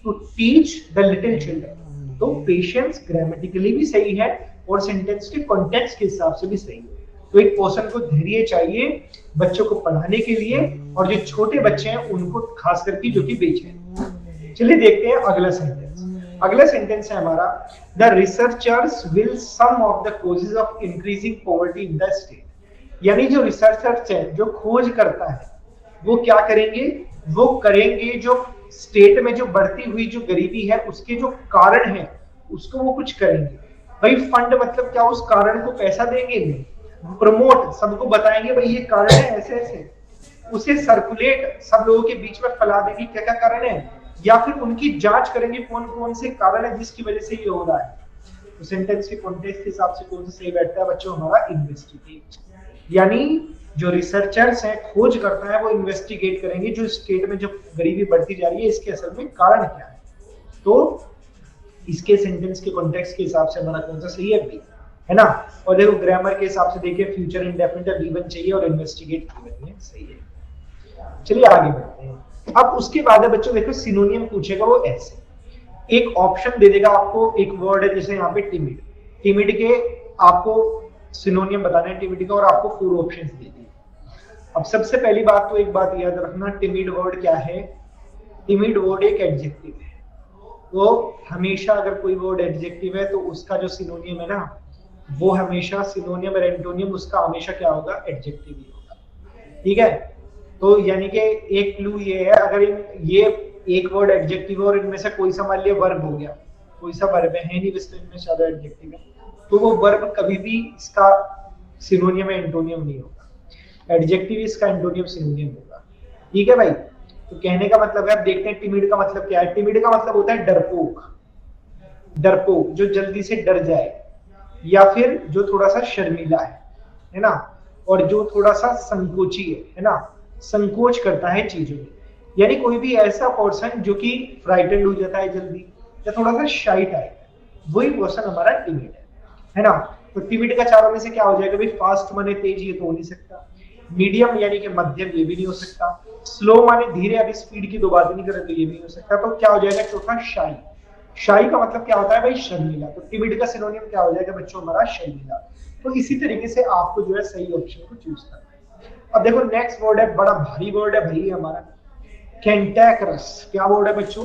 to teach the little children. तो पेशेंस ग्रामेटिकली भी सही है और सेंटेंस के कॉन्टेक्स्ट के हिसाब से भी सही है। तो एक पर्सन को धैर्य चाहिए बच्चों को पढ़ाने के लिए, और जो छोटे बच्चे हैं उनको खास करके जो कि बेचैन। चलिए देखते हैं अगला सेंटेंस। अगला सेंटेंस है हमारा, the researchers will sum of the causes of increasing poverty in the state. यानी जो रिसर्चर्स है, जो खोज करता है, वो क्या करेंगे, वो करेंगे जो स्टेट में जो बढ़ती हुई जो गरीबी है उसके जो कारण है उसको वो कुछ करेंगे। भाई फंड मतलब क्या, उस कारण को पैसा देंगे, नहीं, प्रमोट, सबको बताएंगे भाई ये कारण है ऐसे ऐसे, उसे सर्कुलेट सब लोगों के बीच में फैला देंगे क्या क्या कारण है, या फिर उनकी जांच करेंगे कौन कौन से कारण है जिसकी वजह से ये हो रहा है। तो सेंटेंस के कॉन्टेक्स्ट के हिसाब से कौन सा सही बैठता है बच्चों, हमारा इन्वेस्टिगेट। यानी जो रिसर्चर्स हैं, खोज करता है, वो इन्वेस्टिगेट करेंगे जो स्टेट में जो गरीबी बढ़ती जा रही है इसके असल में कारण क्या है। तो इसके सेंटेंस के कॉन्टेक्स्ट के हिसाब से हमारा कौन सा सही है, बी, है ना। और देखो ग्रामर के हिसाब से देखिए फ्यूचर इंडेफिनिट बी1 चाहिए और इन्वेस्टिगेट की सही है। चलिए आगे बढ़ते हैं। अब उसके बाद है बच्चों देखो सिनोनियम पूछेगा वो ऐसे, एक ऑप्शन दे देगा आपको, एक वर्ड है जैसे यहाँ पे टिमिड, टिमिड के आपको सिनोनियम बताना है टिमिड का, और आपको 4 ऑप्शंस दे दिए। अब सबसे पहली बात तो एक बात याद रखना, टिमिड वर्ड क्या है, टिमिड वर्ड एक एडजेक्टिव है। तो हमेशा अगर कोई वर्ड एडजेक्टिव है तो उसका जो सिनोनियम है ना, वो हमेशा सिनोनियम और एंटोनियम उसका हमेशा क्या होगा, एडजेक्टिव ही होगा। ठीक है, तो यानी कि एक क्लू ये है, अगर ये एक वर्ड एडजेक्टिव है और इनमें से कोई सा मान लिया वर्ब हो गया, कोई सा वर्ब है नहीं बस इनमें ज्यादा एडजेक्टिव है, तो वो वर्ब कभी भी इसका सिनोनियम या एंटोनियम नहीं होगा, एडजेक्टिव इसका एंटोनियम सिनोनियम होगा। ठीक है भाई, तो कहने का मतलब है, अब देखते हैं टिमिड का मतलब क्या है। टिमिड का मतलब होता है डरपोक, डरपोक जो जल्दी से डर जाए, या फिर जो थोड़ा सा शर्मीला है ना, और जो थोड़ा सा संकोची है ना, संकोच करता है चीजों में। यानी कोई भी ऐसा पर्सन जो कि फ्राइटेंड हो जाता है जल्दी, या थोड़ा सा शाई टाइप है, वही पर्सन हमारा टिमिड है ना। तो टिमिड का चारों में से क्या हो जाएगा भाई, फास्ट माने तेज, ये तो हो नहीं सकता, मीडियम यानी कि मध्यम, ये भी नहीं हो सकता, स्लो माने धीरे, अभी स्पीड की दो बात नहीं करें तो ये भी नहीं हो सकता। तो क्या हो जाएगा चौथा, शाई। शाई का मतलब क्या होता है भाई, शर्मीला। तो टिमिड का सिनोनियम क्या हो जाएगा बच्चों, हमारा शर्मीला। तो इसी तरीके से आपको जो है सही ऑप्शन को चूज करना है। अब देखो नेक्स्ट वर्ड है, बड़ा भारी वर्ड है भाई हमारा, कैंटैक्रस। क्या वर्ड है बच्चों,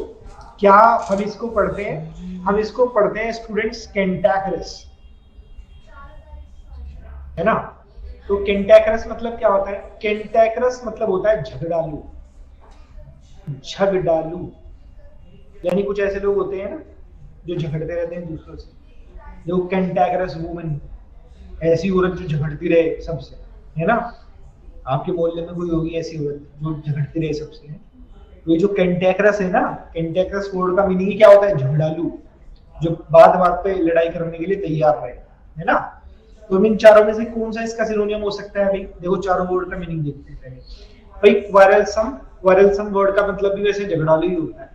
क्या हम इसको पढ़ते हैं, हम इसको पढ़ते हैं स्टूडेंट्स कैंटैक्रस, है ना। तो कैंटैक्रस मतलब क्या होता है, कैंटैक्रस मतलब होता है झगड़ालू, झगड़ालू। यानी कुछ ऐसे लोग होते हैं ना जो झगड़ते रहते हैं दूसरों से, जो कैंटैक्रस वुमन, ऐसी औरत जो झगड़ती रहे सबसे, है ना। आपके मोहल्ले में कोई होगी ऐसी औरत जो झगड़ती रहे सबसे, तो ये जो कैंटैक्रस है ना, कैंटैक्रस वर्ड का मीनिंग क्या होता है, झगड़ालू, जो बात बात पे लड़ाई करने के लिए तैयार रहे, है ना। तो इन चारों में से कौन सा इसका सिनोनियम हो सकता है भाई, देखो चारों वर्ड का मीनिंग देखते हैं पहले। भाई क्वारलसम, क्वारलसम वर्ड का मतलब भी वैसे झगड़ालू ही होता है।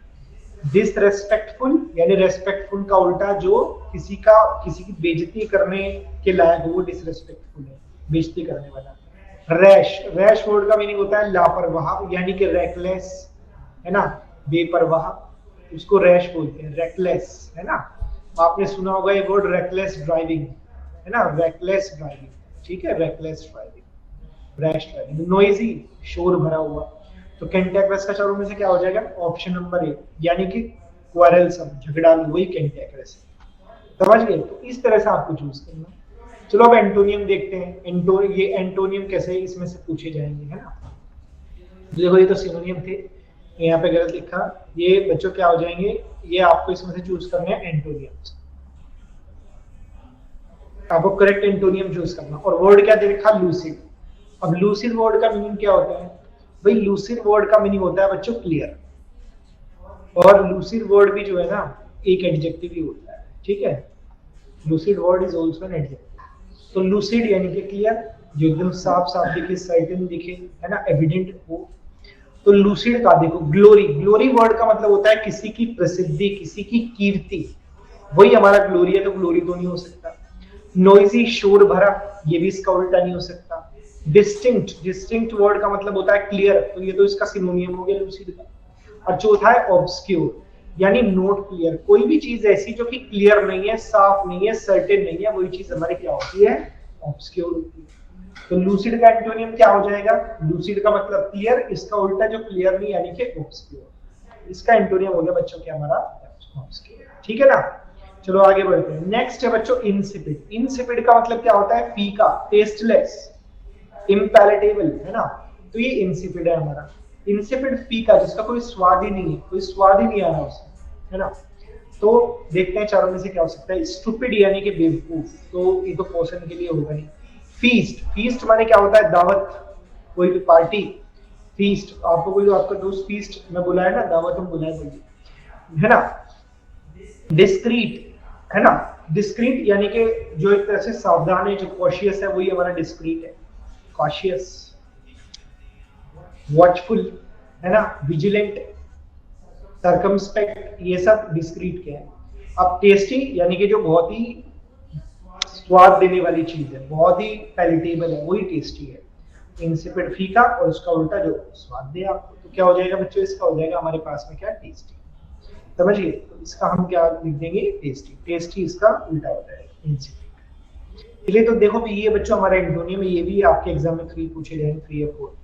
डिसरेस्पेक्टफुल यानी रेस्पेक्टफुल का उल्टा, जो किसी की बेइज्जती करने के लायक हो वो डिसरेस्पेक्टफुल है, बेइज्जती करने वाला। रैश, रैश वर्ड का मीनिंग होता है लापरवाह, यानी कि रेकलेस, है ना, बेपरवाह, उसको रैश बोलते हैं, रेकलेस, है ना। आपने सुना होगा ये वर्ड रेकलेस ड्राइविंग, है ना, रेकलेस ड्राइविंग, ठीक है, reckless driving, rash driving. Noisy, शोर भरा हुआ। तो कैंटैक्रस का चारों में से क्या हो जाएगा, ऑप्शन नंबर ए, यानी कि क्वारलसम, झगड़ालू, वही कैंटैक्रस है। समझ गए, तो इस तरह से आपको चूज करना। चलो अब एंटोनियम देखते हैं, ये एंटोनियम कैसे इसमें से पूछे जाएंगे, है ना। देखो ये तो सिनोनियम थे, यहाँ पे गलत लिखा, ये बच्चों क्या हो जाएंगे, ये आपको इसमें से चूज करने हैं एंटोनियम, आपको करेक्ट एंटोनियम चूज करना। और वर्ड क्या दे रखा, लूसिड। अब लूसिड वर्ड का मीनिंग क्या होता है भाई, लूसिड वर्ड का मीनिंग होता है बच्चों क्लियर, और लूसिड वर्ड भी जो है ना एक एडजेक्टिव ही होता है, ठीक है। Lucid word is also an adjective. तो लूसिड यानी कि क्लियर, जो एकदम साफ साफ दिखे, सर्टेन दिखे, है ना, एविडेंट हो। तो लूसिड का देखो ग्लोरी, ग्लोरी वर्ड का मतलब होता है किसी की प्रसिद्धि, किसी की कीर्ति, वही हमारा ग्लोरी है, तो ग्लोरी तो नहीं हो सकता। नोइजी, शोर भरा, ये भी इसका उल्टा नहीं हो सकता। डिस्टिंक्ट, डिस्टिंक्ट वर्ड का मतलब होता है क्लियर, तो ये तो इसका सिनोनियम हो गया लूसिड का। और चौथा है ऑब्सक्यूर, यानी नॉट क्लियर, कोई भी चीज ऐसी जो कि क्लियर नहीं है, साफ नहीं है, सर्टेन नहीं है, वही चीज हमारी क्या होती है, ऑब्सक्यूर होती है। तो लूसिड का एंटोनियम क्या हो जाएगा, लूसिड का मतलब क्लियर, इसका उल्टा जो क्लियर नहीं यानी कि ऑब्सक्यूर, इसका एंटोनियम हो गया बच्चों के हमारा ऑब्सक्यूर। ठीक है ना, चलो आगे बढ़ते हैं। नेक्स्ट है बच्चों इंसिपिड। इंसिपिड का मतलब क्या होता है, फीका, टेस्टलेस, इम्पैलेटेबल, है ना, तो ये इंसिपिड है हमारा। इंसिपिड फीका, जिसका कोई स्वाद ही नहीं है, कोई स्वाद ही नहीं आ रहा उसमें, है ना। तो देखते हैं चारों में से क्या हो सकता है। स्टूपिड यानी कि बेवकूफ, तो ये तो पोषण के लिए होगा नहीं। फीस्ट, फीस्ट माने क्या होता है, दावत, कोई भी पार्टी। फीस्ट, आपको कोई आपका दोस्त फीस्ट में बुलाए ना, दावत में बुलाए, बोलिए, है ना। डिस्क्रीट, है ना, डिस्क्रीट यानी कि जो एक तरह से सावधान है, जो कॉशियस है, वही हमारा डिस्क्रीट है, कॉशियस। वॉचफुल, है ना, विजिलेंट, सर्कमस्पेक्ट, ये सब डिस्क्रीट के हैं। अब टेस्टी यानी कि जो बहुत ही स्वाद देने वाली चीज है, बहुत ही पैलेटेबल है, वही टेस्टी है। इंसिपिड फीका, और उसका उल्टा जो स्वाद दे आपको, तो क्या हो जाएगा बच्चों, इसका हो जाएगा हमारे पास में क्या, टेस्टी। समझिए, तो इसका हम क्या लिख देंगे, टेस्टी। टेस्टी इसका उल्टा होता है इंसिपिड। चलिए, तो देखो भी ये बच्चों हमारा एंटोनियम, ये भी आपके एग्जाम में 3 पूछे जाएंगे, 3 या 4।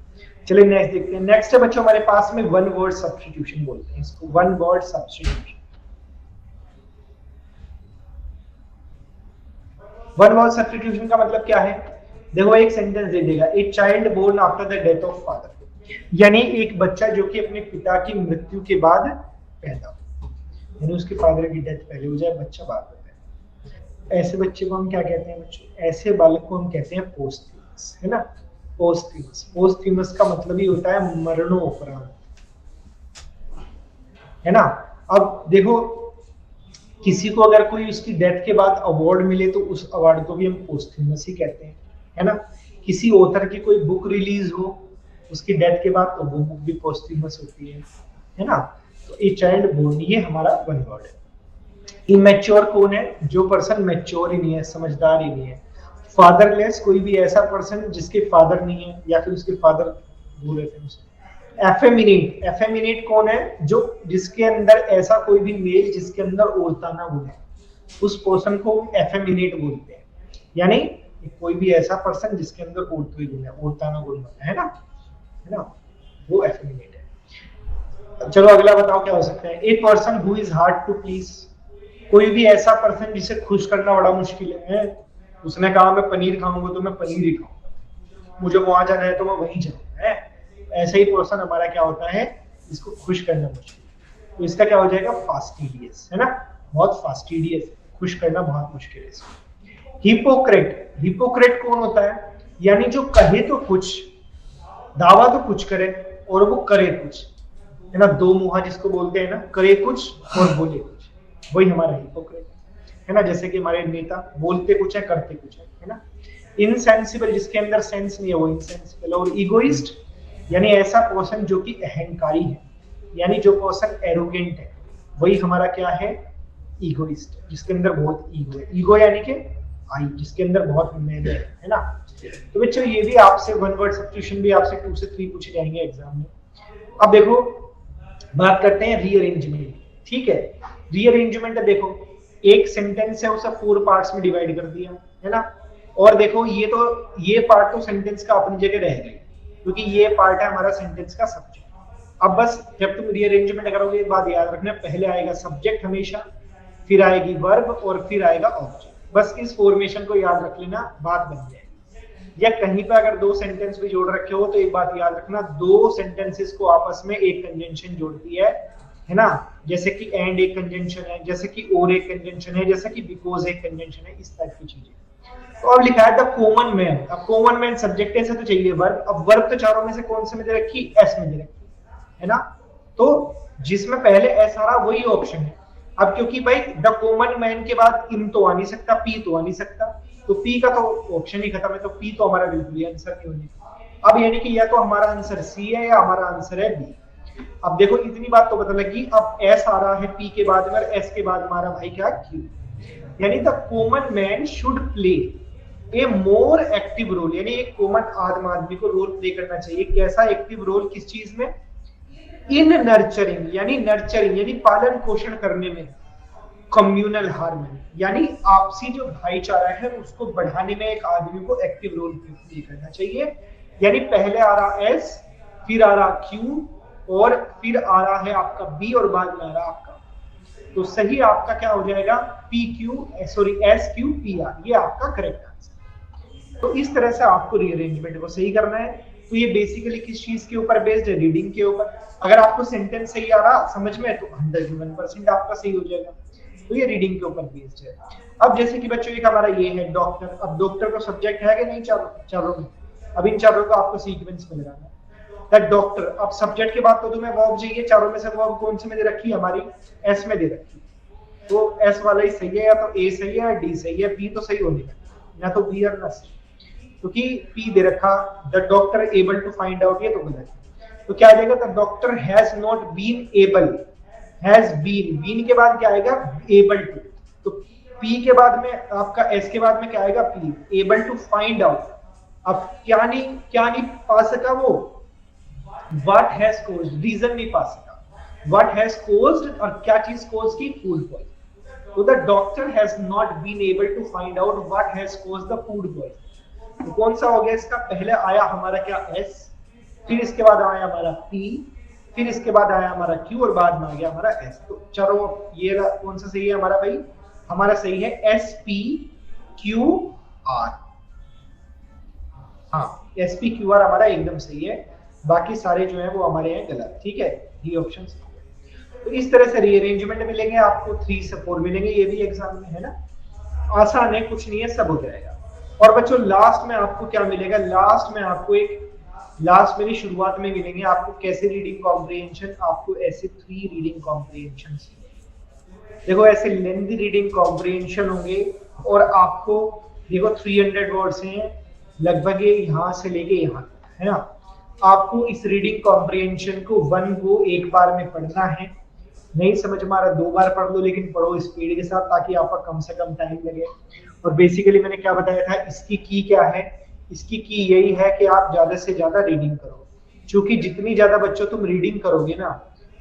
चलिए नेक्स्ट देखते हैं। नेक्स्ट है बच्चों हमारे पास में वन वर्ड सब्स्टिट्यूशन बोलते हैं इसको, one word substitution. One word substitution का मतलब क्या है, देखो एक सेंटेंस दे देगा, a child born after the death of father, यानी एक बच्चा जो कि अपने पिता की मृत्यु के बाद पैदा हो, यानी उसके फादर की डेथ पहले हो जाए, बच्चा बाद में पैदा। ऐसे बच्चे को हम क्या कहते हैं बच्चों, ऐसे बालक को हम कहते हैं पोस्टथीमस, है ना, पोस्टथीमस। पोस्टथीमस का मतलब ही होता है मरणोपरांत, है ना। अब देखो, किसी को अगर कोई उसकी डेथ के बाद अवार्ड मिले तो उस अवार्ड को भी हम पोस्टथीमस ही कहते हैं, है ना। किसी ऑथर की कोई बुक रिलीज हो उसकी डेथ के बाद, तो वो बुक भी पोस्टथीमस होती है ना। तो ए चाइल्ड बोर्न, ये हमारा वन वर्ड है। इमेच्योर कौन है, जो पर्सन मैच्योर ही नहीं है, समझदार ही नहीं है। फादरलेस, कोई भी ऐसा पर्सन जिसके फादर नहीं है, या फिर उसके फादर भूल थे उसे। एफेमिनेट, एफेमिनेट कौन है, जो जिसके अंदर ऐसा कोई भी मेल जिसके अंदर औरताना गुण है, उस पर्सन को एफेमिनेट बोलते हैं। यानी कोई भी ऐसा पर्सन जिसके अंदर औरतोई गुण है, औरताना गुण है ना, वो एफेमिनेट है। चलो अगला बताओ क्या हो सकता है। A person who is hard to please, कोई भी ऐसा पर्सन जिसे खुश करना बड़ा मुश्किल है। उसने कहा मैं पनीर खाऊंगा तो मैं पनीर ही खाऊंगा, मुझे वहां जाना है तो मैं वहीं जाऊंगा, ऐसा ही पर्सन हमारा क्या होता है, इसको खुश करना मुश्किल। तो इसका क्या हो जाएगा, फास्टिडियस, है ना, बहुत फास्टिडियस, खुश करना बहुत मुश्किल है इसको। हिपोक्रेट, हिपोक्रेट कौन होता है, यानी जो कहे तो कुछ, दावा तो कुछ करे और वो करे कुछ, है ना, दो मुहा जिसको बोलते हैं ना, करे कुछ और बोले कुछ, वही हमारा हिपोक्रेट है ना। जैसे कि हमारे नेता बोलते कुछ है करते कुछ है ना। इनसेंसिबल, जिसके अंदर सेंस नहीं है वो इनसेंसिबल। और इगोइस्ट, यानी ऐसा पर्सन जो कि अहंकारी है, यानी जो पर्सन एरोगेंट है, वही हमारा क्या है, ईगोइस्ट, जिसके अंदर बहुत ईगो है। ईगो यानी कि आई, जिसके अंदर बहुत मैं है ना। तो बच्चों ये भी आपसे वन वर्ड सब्स्टिट्यूशन भी आपसे 2 से 3 पूछे जाएंगे एग्जाम में। अब देखो बात करते हैं रीअरेंजमेंट, ठीक है। रीअरेंजमेंट देखो, एक सेंटेंस है उसे 4 पार्ट्स में डिवाइड कर दिया, है ना। और देखो ये पार्ट तो सेंटेंस का अपनी जगह रह गई, क्योंकि ये पार्ट है हमारा सेंटेंस का सब्जेक्ट। अब बस जब तुम रीअरेंजमेंट करोगे एक बात याद रखना, पहले आएगा सब्जेक्ट हमेशा, फिर आएगी वर्ब और फिर आएगा ऑब्जेक्ट। बस इस फॉर्मेशन को याद रख लेना, बात बन जाएगी। या कहीं पर अगर 2 सेंटेंस भी जोड़ रखे हो तो एक बात याद रखना, 2 सेंटेंसेस को आपस में एक कंजंक्शन जोड़ती है ना। जैसे कि एंड एक कंजंक्शन है, जैसे कि और एक कंजंक्शन है, जैसे कि बिकॉज एक कंजंक्शन है, इस टाइप की चीजें। तो अब लिखा है द कॉमन मैन। अब कॉमन मैन सब्जेक्ट से तो चाहिए वर्ब। अब वर्ब तो चारों में से कौन से में दे रखी, एस में दे रखी है ना। तो जिसमें पहले एस आ रहा वही ऑप्शन है। अब क्योंकि भाई द कॉमन मैन के बाद इन तो आ नहीं सकता, पी तो आ नहीं सकता, तो पी का तो ऑप्शन ही खत्म है, तो पी तो हमारा बिल्कुल ही आंसर नहीं होने। अब यानी कि या तो हमारा आंसर सी है या हमारा आंसर है बी। अब देखो इतनी बात तो पता लगी, अब एस आ रहा है पी के बाद में, एस के बाद हमारा भाई क्या, क्यू। यानी the common man should play a more active role, यानी एक कॉमन आम आदमी को रोल प्ले करना चाहिए। कैसा एक्टिव रोल, किस चीज में, इन नर्चरिंग, यानी नर्चरिंग यानी पालन पोषण करने में, कम्युनल हार्मनी यानी आपसी जो भाईचारा है उसको बढ़ाने में एक आदमी को एक्टिव रोल प्ले करना चाहिए। यानी पहले आ रहा एस, फिर आ रहा क्यू, और फिर आ रहा है आपका बी, और बाद में आ रहा आपका, तो सही आपका क्या हो जाएगा, P Q, sorry S Q P R, ये आपका करेक्ट आंसर। तो इस तरह से आपको रीअरेंजमेंट को सही करना है। तो ये बेसिकली किस चीज के ऊपर बेस्ड है, रीडिंग के ऊपर। अगर आपको सेंटेंस सही आ रहा समझ में तो 101% आपका सही हो जाएगा। तो ये रीडिंग के ऊपर बेस्ड है। अब जैसे कि बच्चों एक हमारा ये है डॉक्टर, अब डॉक्टर का सब्जेक्ट है कि नहीं चारों में, अब इन चारों का आपको सीक्वेंस मिल रहा है दैट डॉक्टर। अब सब्जेक्ट के बाद तो तुम्हें वर्ब चाहिए, चारों में से वर्ब कौन से में दे रखी है, हमारी एस में दे रखी है। तो एस वाला ही सही है, या तो ए सही है या डी सही है, बी तो सही होने का, या तो बी और ना सही, क्योंकि पी दे रखा the doctor able to find out, ये तो गलत है। तो क्या देगा, the doctor has not been able, has been, been के बाद क्या आएगा, एबल टू। तो पी के बाद में आपका एस के बाद में क्या आएगा, P, able to find out. अब क्या नहीं पा सका वो, व्हाट हैज कॉज्ड, रीजन नहीं पा सका, व्हाट हैज कॉज्ड, और क्या चीज कॉज की, फूड पॉइजन। तो the doctor has not been able to find out what has caused the food poison. तो कौन सा हो गया इसका, पहले आया हमारा क्या, एस, फिर इसके बाद आया हमारा पी, फिर इसके बाद आया हमारा क्यू, और बाद में आ गया हमारा एस। तो चलो ये कौन सा सही है हमारा भाई, हमारा सही है एस पी क्यू आर। हाँ, एस पी क्यू आर हमारा एकदम सही है, बाकी सारे जो है वो हमारे हैं गलत। ठीक है, ये ऑप्शन। तो इस तरह से रीअरेंजमेंट मिलेंगे आपको, 3 से 4 मिलेंगे, ये भी एग्जाम में है ना, आसान है, कुछ नहीं है, सब हो जाएगा। और बच्चों लास्ट में आपको क्या मिलेगा, लास्ट में आपको एक, लास्ट में शुरुआत में मिलेंगे आपको कैसे रीडिंग कॉम्प्रिहेंशन, आपको ऐसे 3 रीडिंग कॉम्प्रिहेंशन। देखो ऐसे लेंथी रीडिंग कॉम्प्रिहेंशन होंगे, और आपको देखो 300 वर्ड्स हैं लगभग, यहाँ से लेके यहाँ तक, है ना। आपको इस रीडिंग कॉम्प्रिहेंशन को 1 को एक बार में पढ़ना है, नहीं समझ में आ रहा 2 बार पढ़ लो, लेकिन पढ़ो स्पीड के साथ, ताकि आपका कम से कम टाइम लगे। और बेसिकली मैंने क्या बताया था, इसकी की क्या है, इसकी की यही है कि आप ज्यादा से ज्यादा रीडिंग करो, क्योंकि जितनी ज्यादा बच्चों तुम रीडिंग करोगे ना,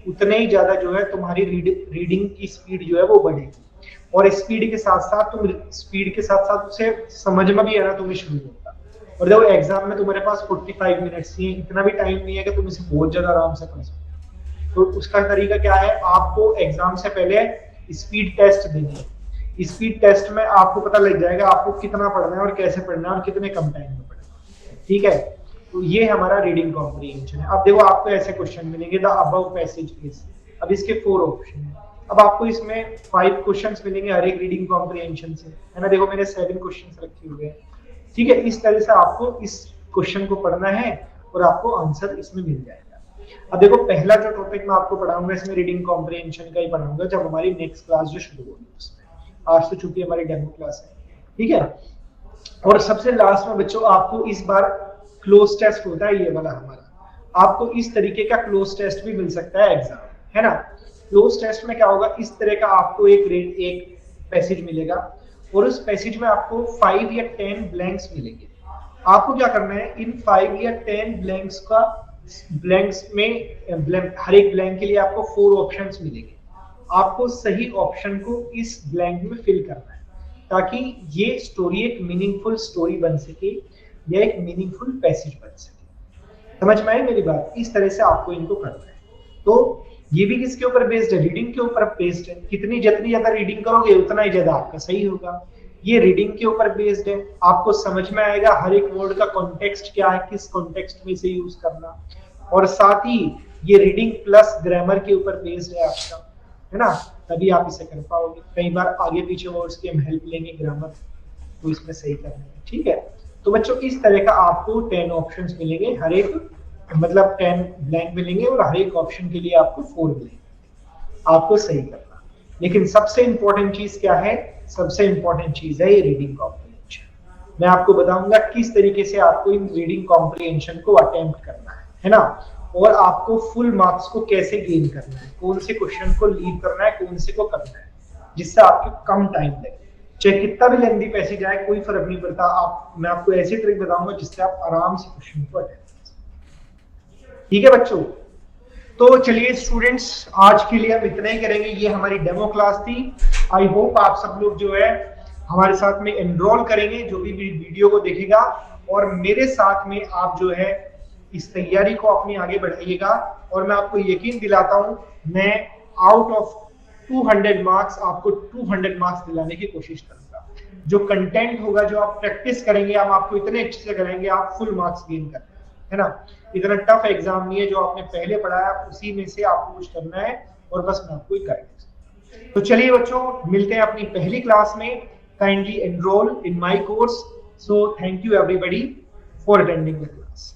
उतने ही ज्यादा जो है तुम्हारी रीडिंग की स्पीड जो है वो बढ़ेगी। और स्पीड के साथ साथ तुम स्पीड के साथ साथ उसे समझ में भी आना तुम्हें शुरू होगा। और देखो एग्जाम में तुम्हारे पास 45 मिनट्स ही, इतना भी टाइम नहीं है कि तुम इसे बहुत ज्यादा आराम से पढ़ सको। तो उसका तरीका क्या है, आपको एग्जाम से पहले स्पीड टेस्ट देनी है। स्पीड टेस्ट में आपको पता लग जाएगा आपको कितना पढ़ना है और कैसे पढ़ना है और कितने कम टाइम में पढ़ना है। ठीक है, तो ये हमारा रीडिंग कॉम्प्रिहेंशन है। अब देखो आपको ऐसे क्वेश्चन मिलेंगे, द अबव पैसेज इज, अब इसके 4 ऑप्शन है। अब आपको इसमें 5 क्वेश्चंस मिलेंगे हर एक रीडिंग कॉम्प्रिहेंशन से, है ना। देखो मैंने 7 क्वेश्चंस रखे हुए हैं। ठीक है, इस तरह से आपको इस क्वेश्चन को पढ़ना है और आपको आंसर इसमें मिल जाएगा। अब देखो पहला जो टॉपिक मैं आपको पढ़ाऊंगा इसमें रीडिंग कॉम्प्रिहेंशन का ही पढ़ाऊंगा, जब हमारी नेक्स्ट क्लास जो शुरू होगी उसमें। आज तो चूंकि हमारी डेमो क्लास है, ठीक है। और सबसे लास्ट में बच्चों आपको इस बार क्लोज टेस्ट होता है ये वाला हमारा, आपको इस तरीके का क्लोज टेस्ट भी मिल सकता है एग्जाम, है ना। क्लोज टेस्ट में क्या होगा, इस तरह का आपको एक पैसेज मिलेगा, और उस पैसेज में आपको 5 या 10 ब्लैंक्स मिलेंगे। आपको क्या करना है, इन 5 या 10 ब्लैंक्स में हर एक ब्लैंक के लिए आपको 4 ऑप्शंस मिलेंगे। आपको सही ऑप्शन को इस ब्लैंक में फिल करना है, ताकि ये स्टोरी एक मीनिंगफुल स्टोरी बन सके या एक मीनिंगफुल पैसेज बन सके। समझ में आई मेरी बात, इस तरह से आपको इनको करना है। तो ये भी किसके ऊपर बेस्ड है, रीडिंग के ऊपर बेस्ड है। जितनी ज्यादा रीडिंग करोगे उतना ही ज्यादा आपका सही होगा। ये रीडिंग के ऊपर बेस्ड है, आपको समझ में आएगा हर एक वर्ड का कॉन्टेक्स्ट क्या है, किस कॉन्टेक्स्ट में से यूज करना, और साथ ही ये रीडिंग प्लस ग्रामर के ऊपर बेस्ड है आपका, है ना। तभी आप इसे कर पाओगे। कई बार आगे पीछे वर्ड्स की हम हेल्प लेंगे ग्रामर, तो इसमें सही करना है। ठीक है, तो बच्चों इस तरह का आपको 10 ऑप्शंस मिलेंगे, हर एक मतलब 10 ब्लैंक मिलेंगे, और हर एक ऑप्शन के लिए आपको 4 मिलेंगे, आपको सही करना। लेकिन सबसे इंपॉर्टेंट चीज क्या है, सबसे इंपॉर्टेंट चीज है ये रीडिंग कॉम्प्रिहेंशन। मैं आपको बताऊंगा किस तरीके से आपको इन रीडिंग कॉम्प्रिहेंशन को अटेम्प्ट करना है ना। और आपको फुल मार्क्स को कैसे गेन करना है, कौन से क्वेश्चन को लीव करना है, कौन से को करना है, जिससे आपके कम टाइम लगे। चाहे कितना भी लेंदी पैसे जाए कोई फर्क नहीं पड़ता। मैं आपको ऐसी ट्रिक बताऊंगा जिससे आप आराम से क्वेश्चन को अटेंड कर सकते। ठीक है बच्चों, तो चलिए स्टूडेंट्स, आज के लिए हम इतना ही करेंगे। ये हमारी डेमो क्लास थी। आई होप आप सब लोग जो है हमारे साथ में एनरोल करेंगे, जो भी वीडियो को देखेगा, और मेरे साथ में आप जो है इस तैयारी को अपनी आगे बढ़ाइएगा। और मैं आपको यकीन दिलाता हूं, मैं आउट ऑफ 200 मार्क्स आपको 200 मार्क्स दिलाने की कोशिश करूंगा। जो कंटेंट होगा, जो आप प्रैक्टिस करेंगे, हम आपको इतने अच्छे से करेंगे, आप फुल मार्क्स गेन करेंगे, है ना। इतना टफ एग्जाम नहीं है, जो आपने पहले पढ़ाया उसी में से आपको कुछ करना है, और बस मैं आपको गाइड। तो चलिए बच्चों, मिलते हैं अपनी पहली क्लास में। Kindly enrol in my course. So thank you everybody for attending the class.